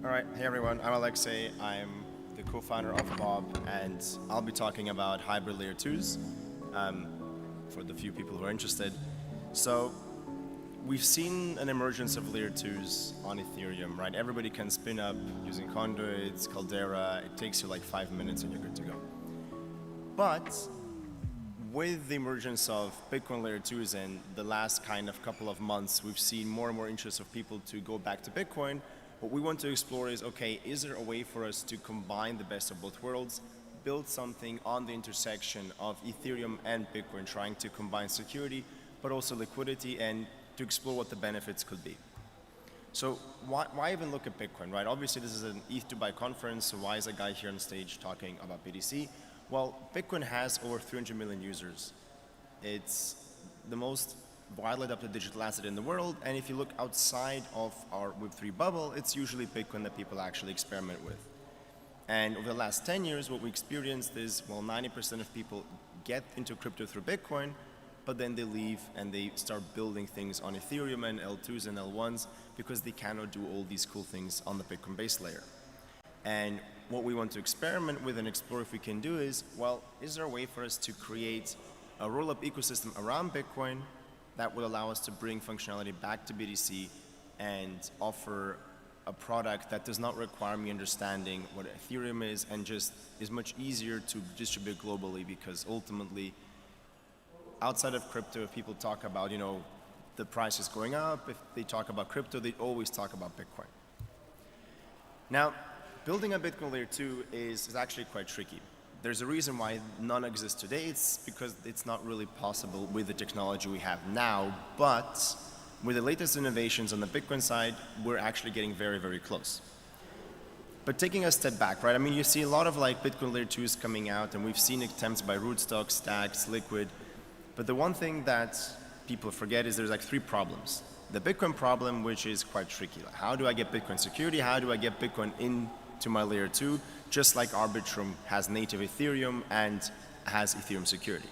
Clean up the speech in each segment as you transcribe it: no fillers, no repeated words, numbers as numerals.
All right, hey everyone, I'm Alexei. I'm the co-founder of Bob, and I'll be talking about hybrid layer 2s for the few people who are interested. So we've seen an emergence of layer 2s on Ethereum, right? Everybody can spin up using conduits, Caldera. It takes you like 5 minutes and you're good to go. But with the emergence of Bitcoin layer 2s in the last kind of couple of months, we've seen more and more interest of people to go back to Bitcoin. What we want to explore is, okay, is there a way for us to combine the best of both worlds, build something on the intersection of Ethereum and Bitcoin, trying to combine security, but also liquidity, and to explore what the benefits could be. So why even look at Bitcoin, right? Obviously, this is an ETH Dubai conference, so why is a guy here on stage talking about BTC? Well, Bitcoin has over 300 million users. It's the most widely adopted digital asset in the world, and if you look outside of our Web3 bubble, it's usually Bitcoin that people actually experiment with. And over the last 10 years, what we experienced is, well, 90% of people get into crypto through Bitcoin, but then they leave and they start building things on Ethereum and L2s and L1s because they cannot do all these cool things on the Bitcoin base layer. And what we want to experiment with and explore if we can do is, well, is there a way for us to create a roll-up ecosystem around Bitcoin that would allow us to bring functionality back to BTC and offer a product that does not require me understanding what Ethereum is and just is much easier to distribute globally, because ultimately, outside of crypto, if people talk about, the price is going up, if they talk about crypto, they always talk about Bitcoin. Now, building a Bitcoin layer 2 is actually quite tricky. There's a reason why none exists today. It's because it's not really possible with the technology we have now, but with the latest innovations on the Bitcoin side, we're actually getting very, very close. But taking a step back, right? I mean, you see a lot of like Bitcoin layer 2s coming out, and we've seen attempts by Rootstock, Stacks, Liquid. But the one thing that people forget is there's like three problems. The Bitcoin problem, which is quite tricky. Like, how do I get Bitcoin security? How do I get Bitcoin into my layer 2? Just like Arbitrum has native Ethereum and has Ethereum security.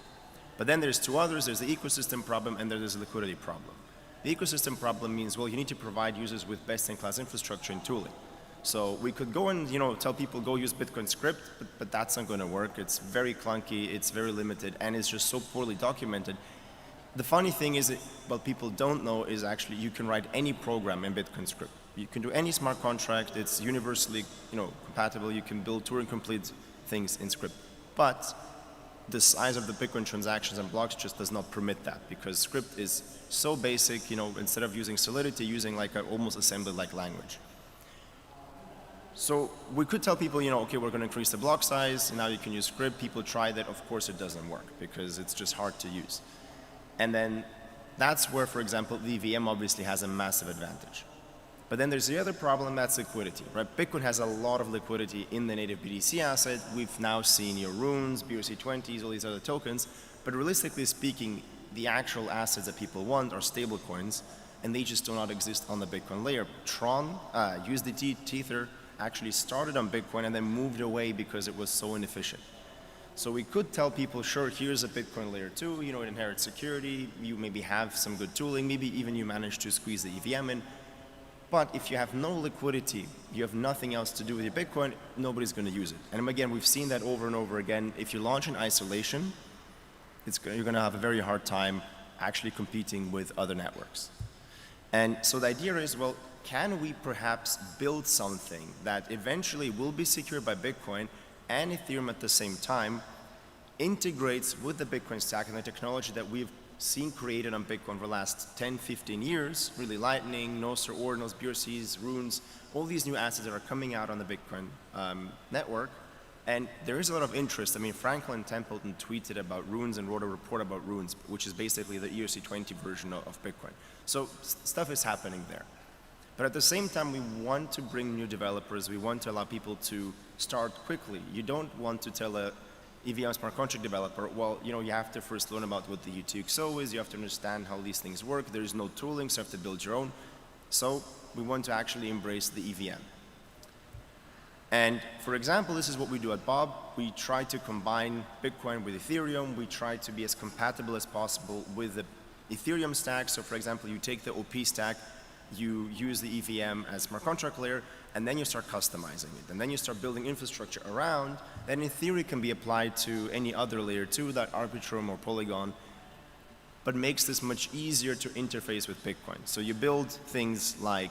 But then there's two others. There's the ecosystem problem and there's the liquidity problem. The ecosystem problem means, well, you need to provide users with best-in-class infrastructure and tooling. So we could go and tell people go use Bitcoin script, but that's not going to work. It's very clunky, it's very limited, and it's just so poorly documented. The funny thing is, what people don't know is actually you can write any program in Bitcoin script. You can do any smart contract. It's universally compatible. You can build Turing complete things in script. But the size of the Bitcoin transactions and blocks just does not permit that, because script is so basic, instead of using Solidity, using like an almost assembly-like language. So we could tell people, okay, we're going to increase the block size, and now you can use script. People try that. Of course, it doesn't work because it's just hard to use. And then that's where, for example, the EVM obviously has a massive advantage. But then there's the other problem, that's liquidity, right? Bitcoin has a lot of liquidity in the native BTC asset. We've now seen your runes, BRC20s, all these other tokens. But realistically speaking, the actual assets that people want are stable coins, and they just do not exist on the Bitcoin layer. Tron, USDT, Tether actually started on Bitcoin and then moved away because it was so inefficient. So we could tell people, sure, here's a Bitcoin layer 2, it inherits security, you maybe have some good tooling, maybe even you manage to squeeze the EVM in. But if you have no liquidity, you have nothing else to do with your Bitcoin, nobody's going to use it. And again, we've seen that over and over again. If you launch in isolation, you're going to have a very hard time actually competing with other networks. And so the idea is, well, can we perhaps build something that eventually will be secured by Bitcoin and Ethereum at the same time, integrates with the Bitcoin stack and the technology that we've seen created on Bitcoin for the last 10, 15 years, really Lightning, Nostr, Ordinals, BRCs, Runes, all these new assets that are coming out on the Bitcoin network. And there is a lot of interest. I mean, Franklin Templeton tweeted about Runes and wrote a report about Runes, which is basically the ERC20 version of Bitcoin. So stuff is happening there. But at the same time, we want to bring new developers. We want to allow people to start quickly. You don't want to tell a EVM smart contract developer, well, you have to first learn about what the UTXO is. You have to understand how these things work. There is no tooling, so you have to build your own. So we want to actually embrace the EVM. And for example, this is what we do at Bob. We try to combine Bitcoin with Ethereum. We try to be as compatible as possible with the Ethereum stack. So for example, you take the OP stack, you use the EVM as smart contract layer, and then you start customizing it, and then you start building infrastructure around that in theory can be applied to any other layer 2, that Arbitrum or Polygon, but makes this much easier to interface with Bitcoin. So you build things like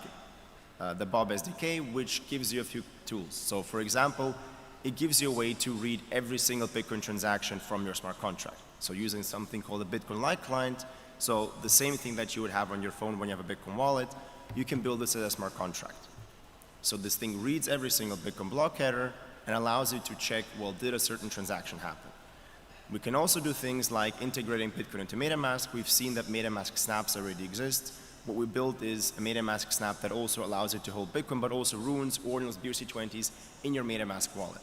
the Bob SDK, which gives you a few tools. So for example, it gives you a way to read every single Bitcoin transaction from your smart contract. So using something called a Bitcoin-like client, so the same thing that you would have on your phone when you have a Bitcoin wallet, you can build this as a smart contract. So this thing reads every single Bitcoin block header and allows you to check, well, did a certain transaction happen? We can also do things like integrating Bitcoin into MetaMask. We've seen that MetaMask snaps already exist. What we built is a MetaMask snap that also allows you to hold Bitcoin, but also runes, ordinals, BRC20s in your MetaMask wallet.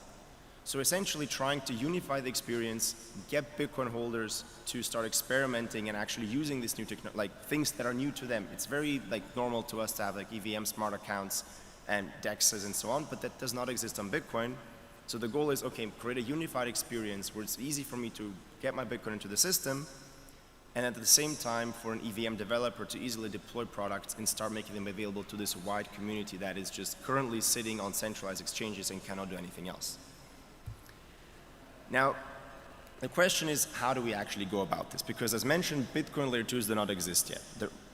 So essentially trying to unify the experience, get Bitcoin holders to start experimenting and actually using this new technology, like things that are new to them. It's very like normal to us to have like EVM smart accounts and DEXs and so on, but that does not exist on Bitcoin. So the goal is, okay, create a unified experience where it's easy for me to get my Bitcoin into the system, and at the same time for an EVM developer to easily deploy products and start making them available to this wide community that is just currently sitting on centralized exchanges and cannot do anything else. Now, the question is, how do we actually go about this? Because as mentioned, Bitcoin layer 2s do not exist yet.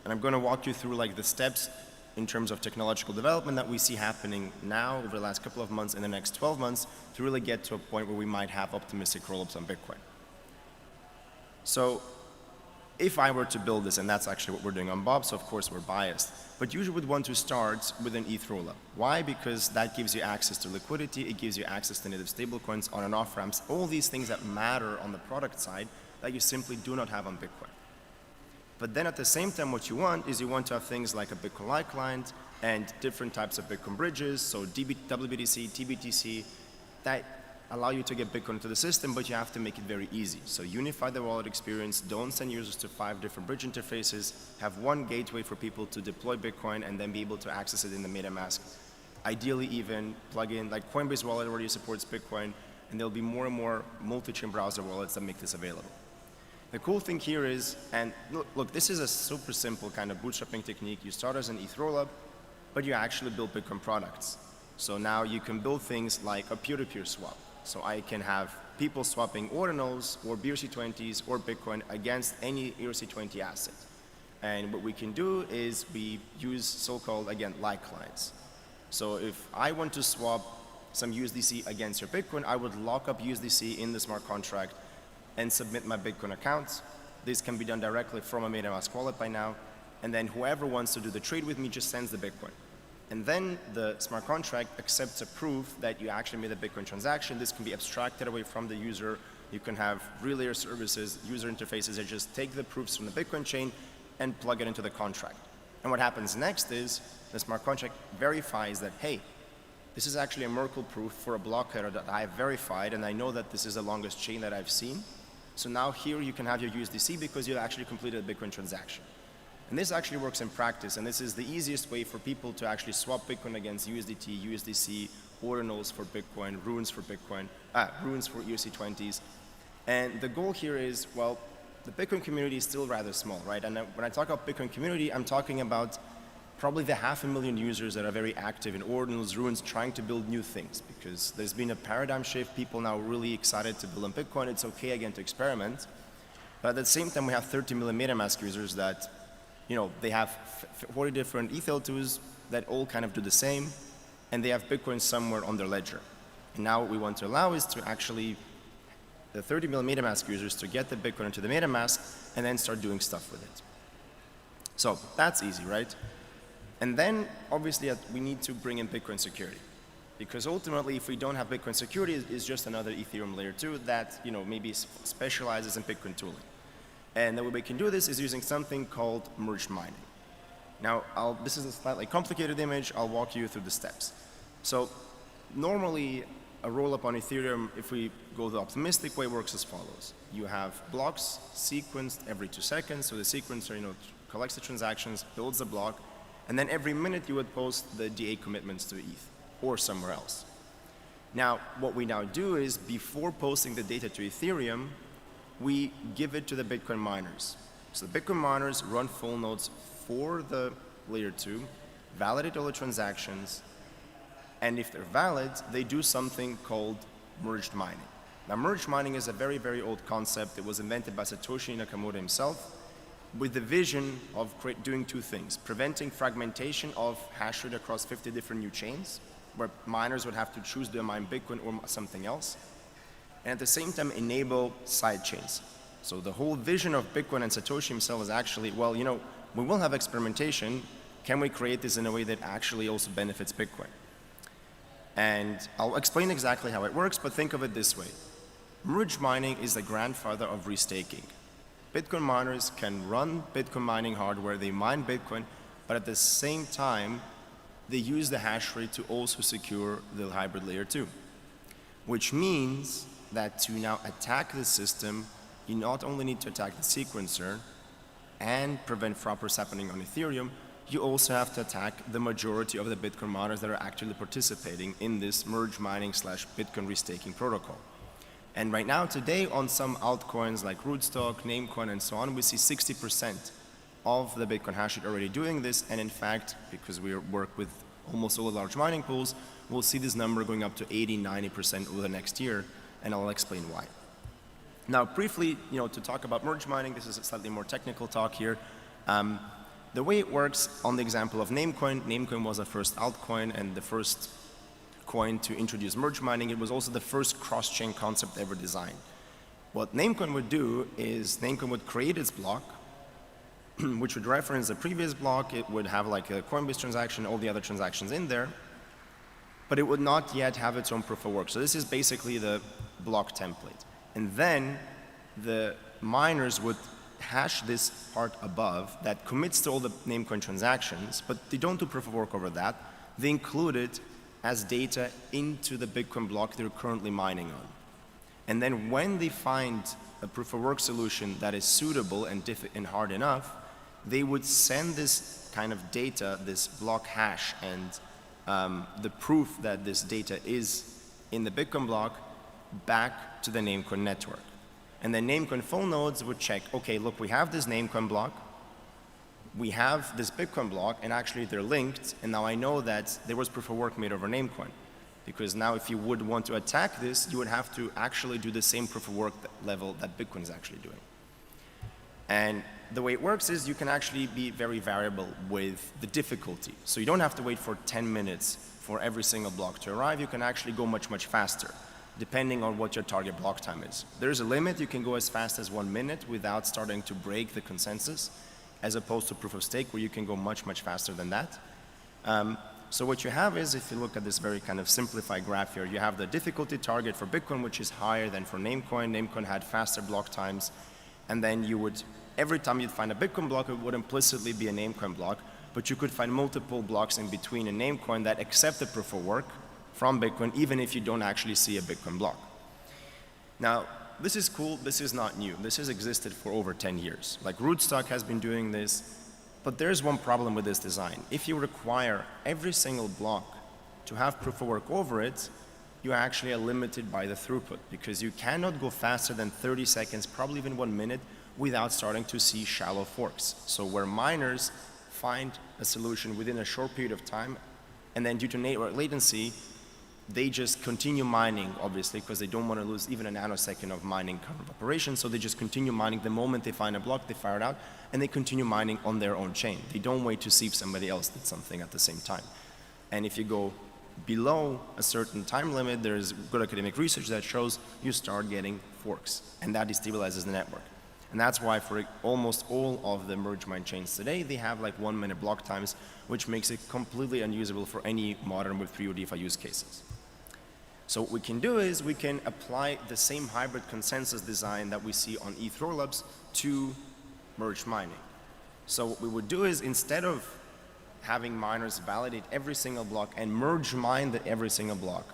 And I'm going to walk you through like the steps in terms of technological development that we see happening now over the last couple of months and the next 12 months to really get to a point where we might have optimistic rollups on Bitcoin. So if I were to build this, and that's actually what we're doing on Bob, so of course we're biased, but usually would want to start with an ETH rollup. Why? Because that gives you access to liquidity, it gives you access to native stablecoins, on and off ramps, all these things that matter on the product side that you simply do not have on Bitcoin. But then at the same time, what you want is you want to have things like a Bitcoin-like client and different types of Bitcoin bridges, so WBTC, TBTC, that allow you to get Bitcoin into the system, but you have to make it very easy. So unify the wallet experience, don't send users to 5 different bridge interfaces, have one gateway for people to deploy Bitcoin and then be able to access it in the MetaMask. Ideally even plug in, like Coinbase wallet already supports Bitcoin, and there'll be more and more multi-chain browser wallets that make this available. The cool thing here is, and look, this is a super simple kind of bootstrapping technique. You start as an ETH rollup, but you actually build Bitcoin products. So now you can build things like a peer-to-peer swap. So I can have people swapping ordinals or BRC20s or Bitcoin against any ERC20 asset. And what we can do is we use so-called, again, like clients. So if I want to swap some USDC against your Bitcoin, I would lock up USDC in the smart contract and submit my Bitcoin account. This can be done directly from a MetaMask wallet by now. And then whoever wants to do the trade with me just sends the Bitcoin. And then the smart contract accepts a proof that you actually made a Bitcoin transaction. This can be abstracted away from the user. You can have relay services, user interfaces that just take the proofs from the Bitcoin chain and plug it into the contract. And what happens next is the smart contract verifies that, hey, this is actually a Merkle proof for a block header that I have verified, and I know that this is the longest chain that I've seen. So now here you can have your USDC because you actually completed a Bitcoin transaction. And this actually works in practice, and this is the easiest way for people to actually swap Bitcoin against USDT, USDC, ordinals for Bitcoin, runes for Bitcoin, runes for ERC20s. And the goal here is, well, the Bitcoin community is still rather small, right? And when I talk about Bitcoin community, I'm talking about probably the 500,000 users that are very active in ordinals, runes, trying to build new things, because there's been a paradigm shift. People now are really excited to build on Bitcoin. It's okay again to experiment. But at the same time, we have 30 million MetaMask users that, you know, they have 40 different L2s that all kind of do the same, and they have Bitcoin somewhere on their ledger. And now what we want to allow is to actually, the 30 million MetaMask users to get the Bitcoin into the MetaMask and then start doing stuff with it. So that's easy, right? And then obviously we need to bring in Bitcoin security, because ultimately if we don't have Bitcoin security, it's just another Ethereum layer 2 that, you know, maybe specializes in Bitcoin tooling. And the way we can do this is using something called merge mining. Now, this is a slightly complicated image. I'll walk you through the steps. So normally, a rollup on Ethereum, if we go the optimistic way, works as follows. You have blocks sequenced every 2 seconds. So the sequencer, you know, collects the transactions, builds the block, and then every minute you would post the DA commitments to ETH or somewhere else. Now, what we now do is, before posting the data to Ethereum, we give it to the Bitcoin miners. So the Bitcoin miners run full nodes for the layer 2, validate all the transactions, and if they're valid, they do something called merged mining. Now, merged mining is a very, very old concept. It was invented by Satoshi Nakamoto himself with the vision of doing two things: preventing fragmentation of hash rate across 50 different new chains, where miners would have to choose to mine Bitcoin or something else, and at the same time enable side chains. So the whole vision of Bitcoin and Satoshi himself is actually, well, you know, we will have experimentation. Can we create this in a way that actually also benefits Bitcoin? And I'll explain exactly how it works, but think of it this way. Merge mining is the grandfather of restaking. Bitcoin miners can run Bitcoin mining hardware, they mine Bitcoin, but at the same time, they use the hash rate to also secure the hybrid layer 2. Which means that to now attack the system, you not only need to attack the sequencer and prevent frappers happening on Ethereum, you also have to attack the majority of the Bitcoin miners that are actually participating in this merge mining / Bitcoin restaking protocol. And right now, today, on some altcoins like Rootstock, Namecoin, and so on, we see 60% of the Bitcoin hash rate already doing this. And in fact, because we work with almost all the large mining pools, we'll see this number going up to 80, 90% over the next year, and I'll explain why. Now, briefly, to talk about merge mining, this is a slightly more technical talk here. The way it works on the example of Namecoin was the first altcoin and the first coin to introduce merge mining. It was also the first cross-chain concept ever designed. What Namecoin would do is Namecoin would create its block, which would reference the previous block. It would have like a Coinbase transaction, all the other transactions in there, but it would not yet have its own proof of work. So this is basically the block template. And then the miners would hash this part above that commits to all the Namecoin transactions, but they don't do proof of work over that. They include it as data into the Bitcoin block they're currently mining on. And then when they find a proof of work solution that is suitable and hard enough, they would send this kind of data, this block hash, and the proof that this data is in the Bitcoin block back to the Namecoin network. And then Namecoin full nodes would check, okay, look, we have this Namecoin block, we have this Bitcoin block, and actually they're linked, and now I know that there was proof of work made over Namecoin. Because now if you would want to attack this, you would have to actually do the same proof of work level that Bitcoin is actually doing. And the way it works is you can actually be very variable with the difficulty. So you don't have to wait for 10 minutes for every single block to arrive. You can actually go much, much faster, depending on what your target block time is. There's a limit. You can go as fast as 1 minute without starting to break the consensus, as opposed to proof of stake, where you can go much, much faster than that. So what you have is, if you look at this very kind of simplified graph here, you have the difficulty target for Bitcoin, which is higher than for Namecoin. Namecoin had faster block times. And then you would, every time you'd find a Bitcoin block, it would implicitly be a Namecoin block. But you could find multiple blocks in between a Namecoin that accept the proof of work from Bitcoin, even if you don't actually see a Bitcoin block. Now, this is cool. This is not new. This has existed for over 10 years. Like Rootstock has been doing this. But there's one problem with this design. If you require every single block to have proof of work over it, you actually are limited by the throughput, because you cannot go faster than 30 seconds, probably even 1 minute, without starting to see shallow forks. So where miners find a solution within a short period of time, and then due to network latency, they just continue mining, obviously, because they don't want to lose even a nanosecond of mining kind of operation. So they just continue mining. The moment they find a block, they fire it out, and they continue mining on their own chain. They don't wait to see if somebody else did something at the same time. And if you go below a certain time limit, there's good academic research that shows you start getting forks, and that destabilizes the network. And that's why for almost all of the merge mine chains today, they have like 1 minute block times, which makes it completely unusable for any modern Web3 or DeFi use cases. So what we can do is we can apply the same hybrid consensus design that we see on ETH rollups to merge mining. So what we would do is, instead of having miners validate every single block and merge mine every single block,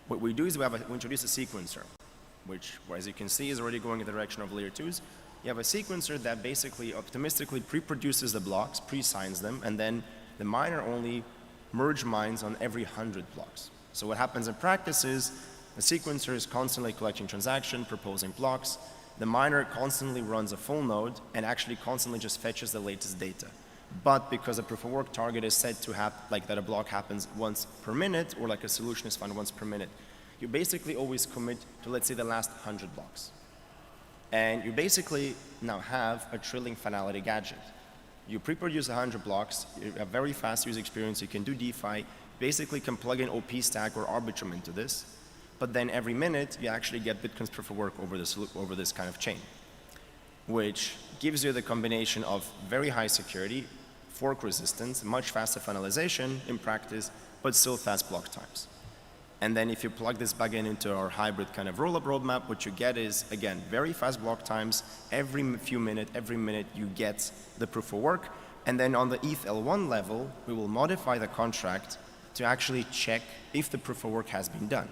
what we do is we introduce a sequencer, which, as you can see, is already going in the direction of layer 2s. You have a sequencer that basically optimistically pre-produces the blocks, pre-signs them, and then the miner only merge mines on every 100 blocks. So what happens in practice is the sequencer is constantly collecting transactions, proposing blocks. The miner constantly runs a full node and actually constantly just fetches the latest data. But because the proof of work target is set to have, like that a block happens once per minute, or like a solution is found once per minute, you basically always commit to, let's say, the last 100 blocks. And you basically now have a trilling finality gadget. You pre-produce 100 blocks, you have very fast user experience, you can do DeFi, basically can plug in OP stack or Arbitrum into this, but then every minute you actually get Bitcoin's proof of work over this kind of chain, which gives you the combination of very high security, fork resistance, much faster finalization in practice, but still fast block times. And then if you plug this back into our hybrid kind of roll-up roadmap, what you get is, again, very fast block times. Every minute you get the proof of work. And then on the ETH L1 level, we will modify the contract to actually check if the proof of work has been done.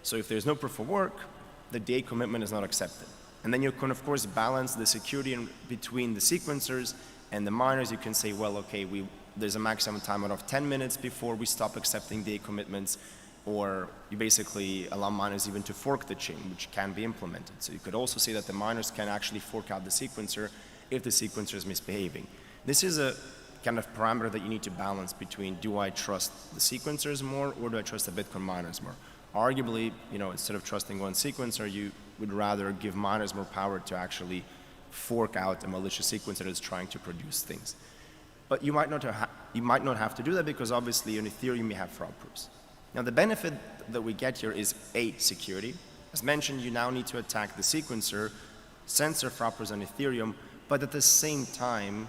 So if there's no proof of work, the DA commitment is not accepted. And then you can, of course, balance the security between the sequencers and the miners. You can say, well, okay, there's a maximum timeout of 10 minutes before we stop accepting DA commitments. Or you basically allow miners even to fork the chain, which can be implemented. So you could also say that the miners can actually fork out the sequencer if the sequencer is misbehaving. This is a kind of parameter that you need to balance between, do I trust the sequencers more or do I trust the Bitcoin miners more? Arguably, instead of trusting one sequencer, you would rather give miners more power to actually fork out a malicious sequencer that's trying to produce things. But you might not have to do that because obviously on Ethereum you have fraud proofs. Now the benefit that we get here is security. As mentioned, you now need to attack the sequencer, censor fraud proofs on Ethereum, but at the same time,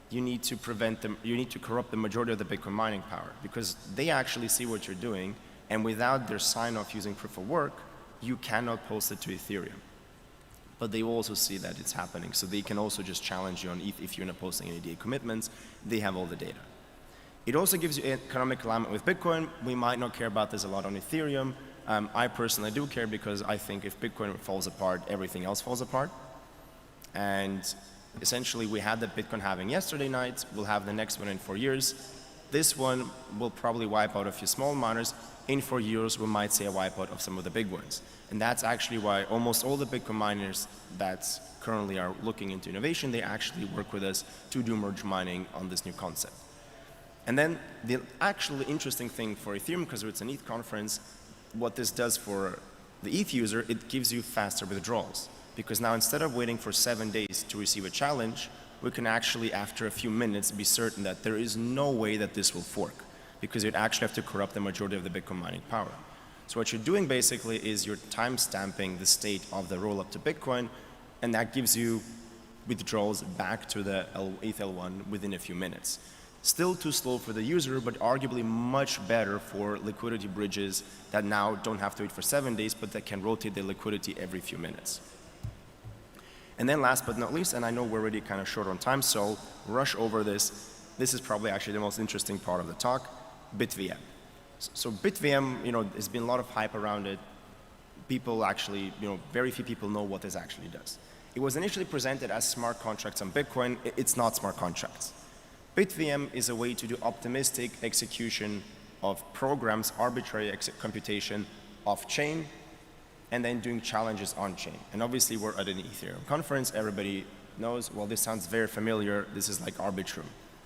you need to corrupt the majority of the Bitcoin mining power because they actually see what you're doing, and without their sign-off using proof of work, you cannot post it to Ethereum. But they also see that it's happening, so they can also just challenge you on ETH if you're not posting any DA commitments. They have all the data. It also gives you economic alignment with Bitcoin. We might not care about this a lot on Ethereum. I personally do care because I think if Bitcoin falls apart, everything else falls apart. And essentially, we had the Bitcoin halving yesterday night. We'll have the next one in 4 years. This one will probably wipe out a few small miners. In 4 years, we might see a wipeout of some of the big ones. And that's actually why almost all the Bitcoin miners that currently are looking into innovation, they actually work with us to do merge mining on this new concept. And then the actually interesting thing for Ethereum, because it's an ETH conference, what this does for the ETH user, it gives you faster withdrawals. Because now instead of waiting for 7 days to receive a challenge, we can actually, after a few minutes, be certain that there is no way that this will fork, because you'd actually have to corrupt the majority of the Bitcoin mining power. So what you're doing basically is you're time stamping the state of the roll-up to Bitcoin, and that gives you withdrawals back to the ETH L1 within a few minutes. Still too slow for the user, but arguably much better for liquidity bridges that now don't have to wait for 7 days, but that can rotate their liquidity every few minutes. And then last but not least, and I know we're already kind of short on time, so rush over this. This is probably actually the most interesting part of the talk, BitVM. So BitVM, there's been a lot of hype around it. People actually, very few people know what this actually does. It was initially presented as smart contracts on Bitcoin. It's not smart contracts. BitVM is a way to do optimistic execution of programs, arbitrary computation off-chain, and then doing challenges on-chain. And obviously, we're at an Ethereum conference. Everybody knows, well, this sounds very familiar. This is like Arbitrum,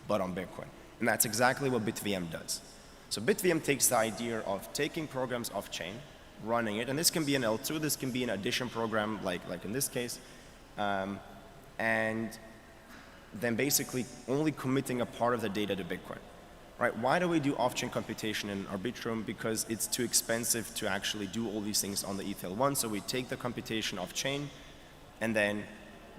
but on Bitcoin. And that's exactly what BitVM does. So BitVM takes the idea of taking programs off-chain, running it, and this can be an L2, this can be an addition program, like in this case, and then basically only committing a part of the data to Bitcoin. Right? Why do we do off-chain computation in Arbitrum? Because it's too expensive to actually do all these things on the ETH L1, so we take the computation off-chain, and then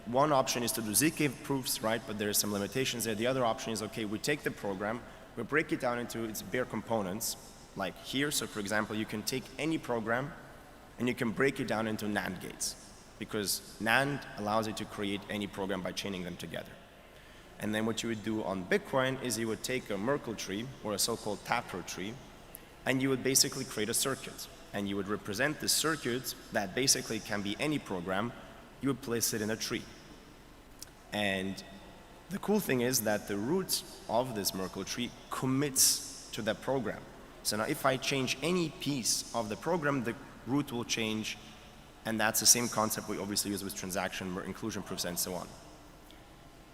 one option is to do ZK proofs, right? But there are some limitations there. The other option is, okay, we take the program, we break it down into its bare components, like here. So for example, you can take any program and you can break it down into NAND gates, because NAND allows you to create any program by chaining them together. And then what you would do on Bitcoin is you would take a Merkle tree, or a so-called taproot tree, and you would basically create a circuit. And you would represent the circuit that basically can be any program. You would place it in a tree. And the cool thing is that the root of this Merkle tree commits to that program. So now if I change any piece of the program, the root will change, and that's the same concept we obviously use with transaction inclusion proofs and so on.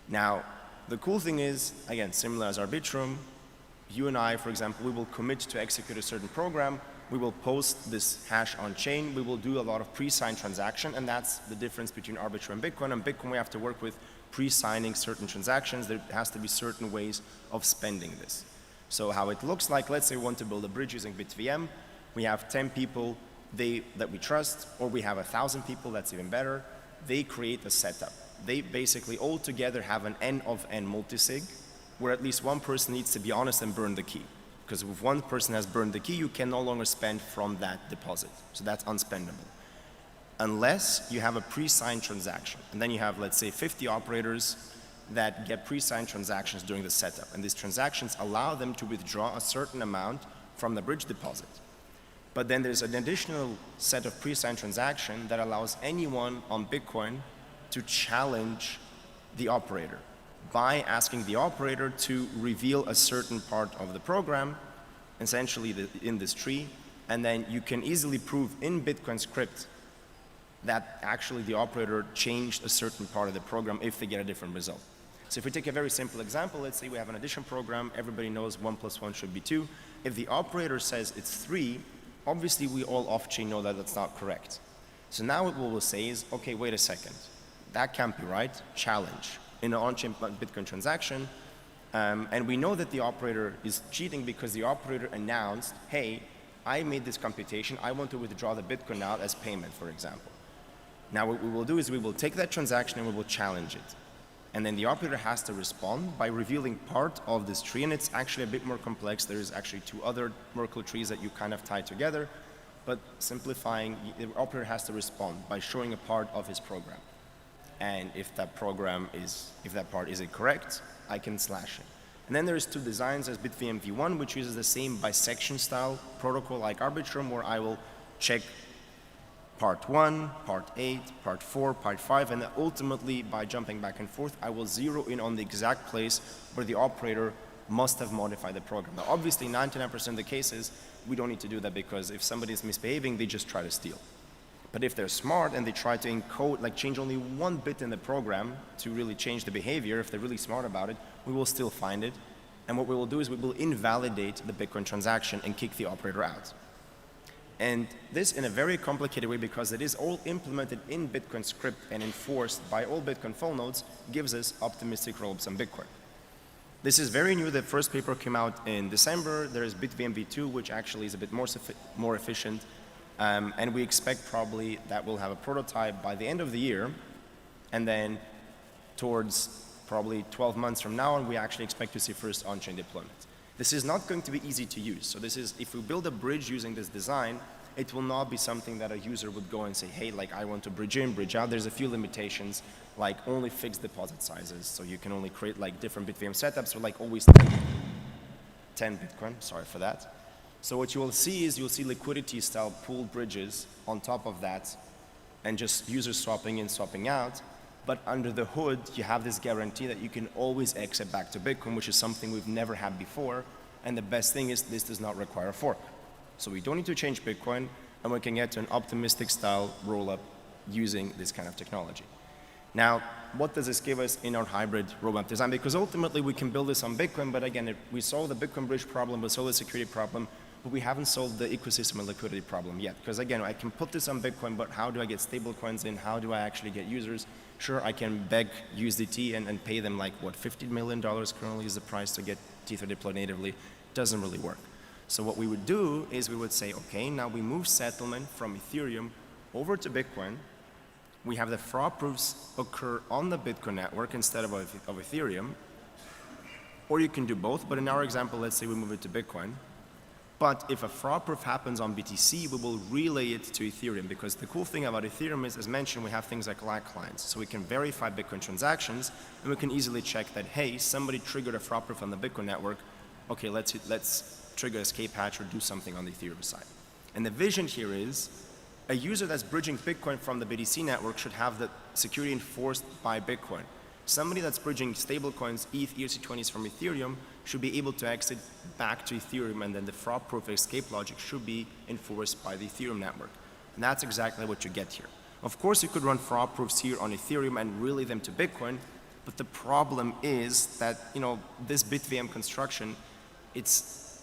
Now, the cool thing is, again, similar as Arbitrum, you and I, for example, we will commit to execute a certain program, we will post this hash on chain, we will do a lot of pre-signed transaction, and that's the difference between Arbitrum and Bitcoin. And Bitcoin, we have to work with pre-signing certain transactions. There has to be certain ways of spending this. So how it looks like, let's say we want to build a bridge using BitVM, we have 10 people that we trust, or we have 1,000 people, that's even better. They create a setup. They basically all together have an n of n multisig, where at least one person needs to be honest and burn the key. Because if one person has burned the key, you can no longer spend from that deposit. So that's unspendable. Unless you have a pre-signed transaction. And then you have, let's say, 50 operators that get pre-signed transactions during the setup. And these transactions allow them to withdraw a certain amount from the bridge deposit. But then there's an additional set of pre-signed transaction that allows anyone on Bitcoin to challenge the operator by asking the operator to reveal a certain part of the program, essentially in this tree, and then you can easily prove in Bitcoin script that actually the operator changed a certain part of the program if they get a different result. So if we take a very simple example, let's say we have an addition program, everybody knows 1 + 1 should be 2. If the operator says it's 3, obviously we all off-chain know that that's not correct. So now what we'll say is, okay, wait a second, that can't be right, challenge in an on-chain Bitcoin transaction, and we know that the operator is cheating because the operator announced, hey, I made this computation, I want to withdraw the Bitcoin now as payment, for example. Now what we will do is we will take that transaction and we will challenge it. And then the operator has to respond by revealing part of this tree, and it's actually a bit more complex. There's actually 2 other Merkle trees that you kind of tie together, but simplifying, the operator has to respond by showing a part of his program. And if that part is incorrect, I can slash it. And then there's 2 designs. There's BitVM v1, which uses the same bisection style protocol like Arbitrum, where I will check part 1, part 8, part 4, part 5, and then ultimately by jumping back and forth, I will zero in on the exact place where the operator must have modified the program. Now obviously 99% of the cases, we don't need to do that, because if somebody is misbehaving, they just try to steal. But if they're smart and they try to encode, like change only 1 bit in the program to really change the behavior, if they're really smart about it, we will still find it. And what we will do is we will invalidate the Bitcoin transaction and kick the operator out. And this in a very complicated way, because it is all implemented in Bitcoin script and enforced by all Bitcoin full nodes, gives us optimistic rollups on Bitcoin. This is very new. The first paper came out in December. There is BitVM v2, which actually is a bit more efficient. And we expect probably that we'll have a prototype by the end of the year. And then towards probably 12 months from now on, we actually expect to see first on-chain deployment. This is not going to be easy to use. So this is, if we build a bridge using this design, it will not be something that a user would go and say, hey, like I want to bridge in, bridge out. There's a few limitations, like only fixed deposit sizes. So you can only create like different BitVM setups, or like always 10 Bitcoin, sorry for that. So what you will see is you'll see liquidity style pooled bridges on top of that, and just users swapping in, swapping out. But under the hood, you have this guarantee that you can always exit back to Bitcoin, which is something we've never had before. And the best thing is this does not require a fork. So we don't need to change Bitcoin, and we can get to an optimistic style rollup using this kind of technology. Now, what does this give us in our hybrid roadmap design? Because ultimately we can build this on Bitcoin, but again, we solve the Bitcoin bridge problem, we solve the security problem, but we haven't solved the ecosystem and liquidity problem yet. Because again, I can put this on Bitcoin, but how do I get stable coins in? How do I actually get users? Sure, I can beg USDT and pay them like, what, $50 million currently is the price to get Tether deployed natively. Doesn't really work. So what we would do is we would say, okay, now we move settlement from Ethereum over to Bitcoin. We have the fraud proofs occur on the Bitcoin network instead of Ethereum. Or you can do both, but in our example, let's say we move it to Bitcoin. But if a fraud proof happens on BTC, we will relay it to Ethereum, because the cool thing about Ethereum is, as mentioned, we have things like lag clients. So we can verify Bitcoin transactions, and we can easily check that, hey, somebody triggered a fraud proof on the Bitcoin network. Okay, let's trigger escape hatch or do something on the Ethereum side. And the vision here is a user that's bridging Bitcoin from the BTC network should have the security enforced by Bitcoin. Somebody that's bridging stablecoins, ETH, ERC20s from Ethereum should be able to exit back to Ethereum, and then the fraud-proof escape logic should be enforced by the Ethereum network. And that's exactly what you get here. Of course, you could run fraud proofs here on Ethereum and relay them to Bitcoin, But the problem is that, this BitVM construction, it's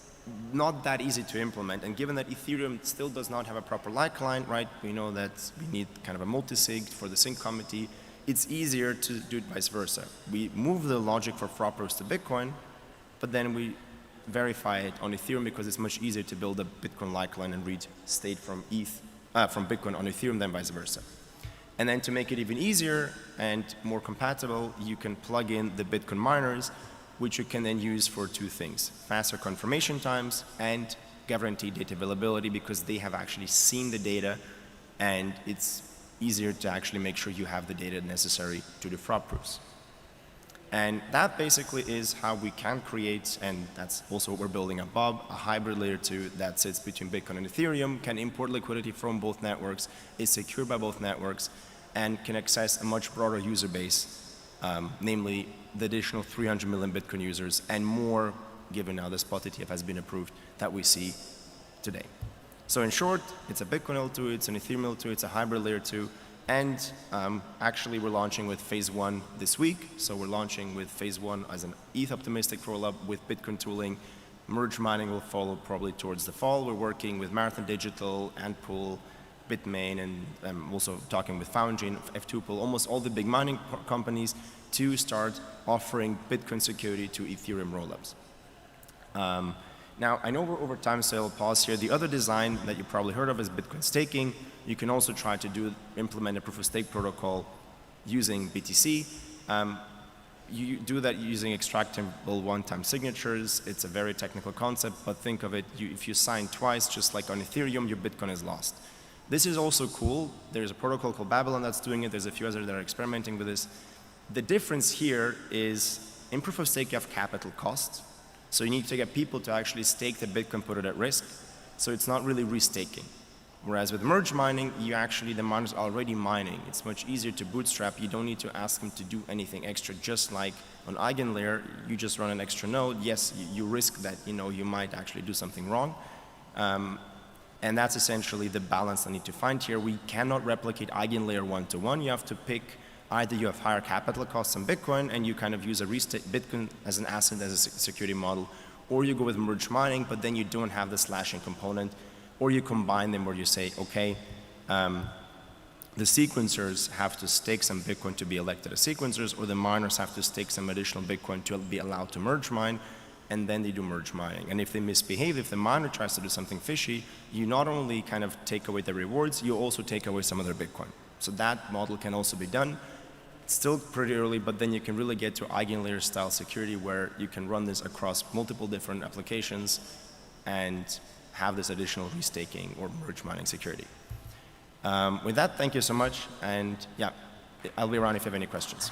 not that easy to implement. And given that Ethereum still does not have a proper like client, right? We know that we need kind of a multi-sig for the sync committee. It's easier to do it vice versa. We move the logic for prop proofs to Bitcoin, but then we verify it on Ethereum because it's much easier to build a Bitcoin like client and read state from from Bitcoin on Ethereum than vice versa. And then to make it even easier and more compatible, you can plug in the Bitcoin miners, which you can then use for two things: faster confirmation times and guaranteed data availability, because they have actually seen the data and it's easier to actually make sure you have the data necessary to do fraud proofs. And that basically is how we can create, and that's also what we're building at Bob, a hybrid layer 2 that sits between Bitcoin and Ethereum, can import liquidity from both networks, is secured by both networks, and can access a much broader user base, namely the additional 300 million Bitcoin users and more, given now the spot ETF has been approved, that we see today. So in short, it's a Bitcoin L2, it's an Ethereum L2, it's a hybrid layer 2, and actually we're launching with phase 1 this week. So we're launching with phase 1 as an ETH optimistic rollup with Bitcoin tooling. Merge mining will follow probably towards the fall. We're working with Marathon Digital, Antpool, Bitmain, and I'm also talking with Foundry and F2Pool, almost all the big mining companies, to start offering Bitcoin security to Ethereum rollups. Now, I know we're over time, so I'll pause here. The other design that you probably heard of is Bitcoin staking. You can also try to implement a proof of stake protocol using BTC. You do that using extractable one-time signatures. It's a very technical concept, but think of it, if you sign twice, just like on Ethereum, your Bitcoin is lost. This is also cool. There's a protocol called Babylon that's doing it. There's a few others that are experimenting with this. The difference here is in proof of stake, you have capital costs. So you need to get people to actually stake the Bitcoin, put it at risk. So it's not really restaking. Whereas with merge mining, the miners are already mining. It's much easier to bootstrap. You don't need to ask them to do anything extra. Just like on EigenLayer, you just run an extra node. Yes, you risk that you might actually do something wrong. And that's essentially the balance I need to find here. We cannot replicate EigenLayer one-to-one. You have to pick either you have higher capital costs on Bitcoin and you kind of use a Bitcoin as an asset, as a security model, or you go with merge mining, but then you don't have the slashing component, or you combine them where you say, okay, the sequencers have to stake some Bitcoin to be elected as sequencers, or the miners have to stake some additional Bitcoin to be allowed to merge mine, and then they do merge mining. And if they misbehave, if the miner tries to do something fishy, you not only kind of take away the rewards, you also take away some of their Bitcoin. So that model can also be done. It's still pretty early, but then you can really get to EigenLayer style security where you can run this across multiple different applications and have this additional restaking or merge mining security. With that, thank you so much, and yeah, I'll be around if you have any questions.